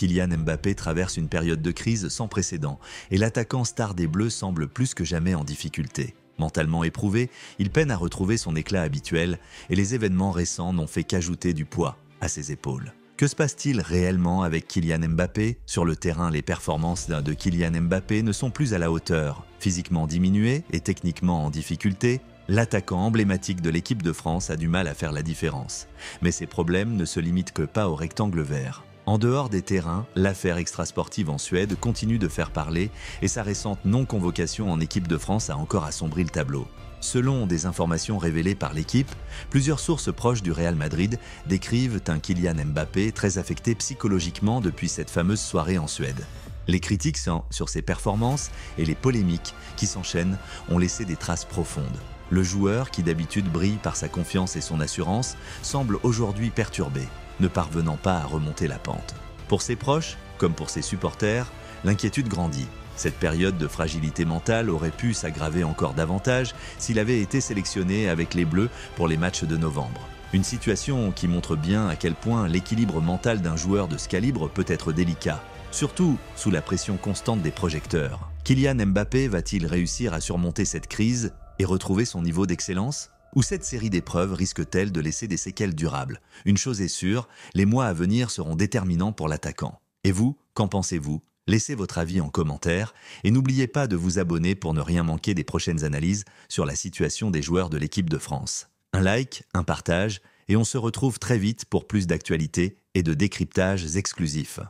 Kylian Mbappé traverse une période de crise sans précédent et l'attaquant star des Bleus semble plus que jamais en difficulté. Mentalement éprouvé, il peine à retrouver son éclat habituel et les événements récents n'ont fait qu'ajouter du poids à ses épaules. Que se passe-t-il réellement avec Kylian Mbappé? Sur le terrain, les performances de Kylian Mbappé ne sont plus à la hauteur. Physiquement diminué et techniquement en difficulté, l'attaquant emblématique de l'équipe de France a du mal à faire la différence. Mais ses problèmes ne se limitent que pas au rectangle vert. En dehors des terrains, l'affaire extrasportive en Suède continue de faire parler et sa récente non-convocation en équipe de France a encore assombri le tableau. Selon des informations révélées par l'équipe, plusieurs sources proches du Real Madrid décrivent un Kylian Mbappé très affecté psychologiquement depuis cette fameuse soirée en Suède. Les critiques sur ses performances et les polémiques qui s'enchaînent ont laissé des traces profondes. Le joueur, qui d'habitude brille par sa confiance et son assurance, semble aujourd'hui perturbé, ne parvenant pas à remonter la pente. Pour ses proches, comme pour ses supporters, l'inquiétude grandit. Cette période de fragilité mentale aurait pu s'aggraver encore davantage s'il avait été sélectionné avec les Bleus pour les matchs de novembre. Une situation qui montre bien à quel point l'équilibre mental d'un joueur de ce calibre peut être délicat, surtout sous la pression constante des projecteurs. Kylian Mbappé va-t-il réussir à surmonter cette crise et retrouver son niveau d'excellence? Ou cette série d'épreuves risque-t-elle de laisser des séquelles durables? Une chose est sûre, les mois à venir seront déterminants pour l'attaquant. Et vous, qu'en pensez-vous? Laissez votre avis en commentaire et n'oubliez pas de vous abonner pour ne rien manquer des prochaines analyses sur la situation des joueurs de l'équipe de France. Un like, un partage et on se retrouve très vite pour plus d'actualités et de décryptages exclusifs.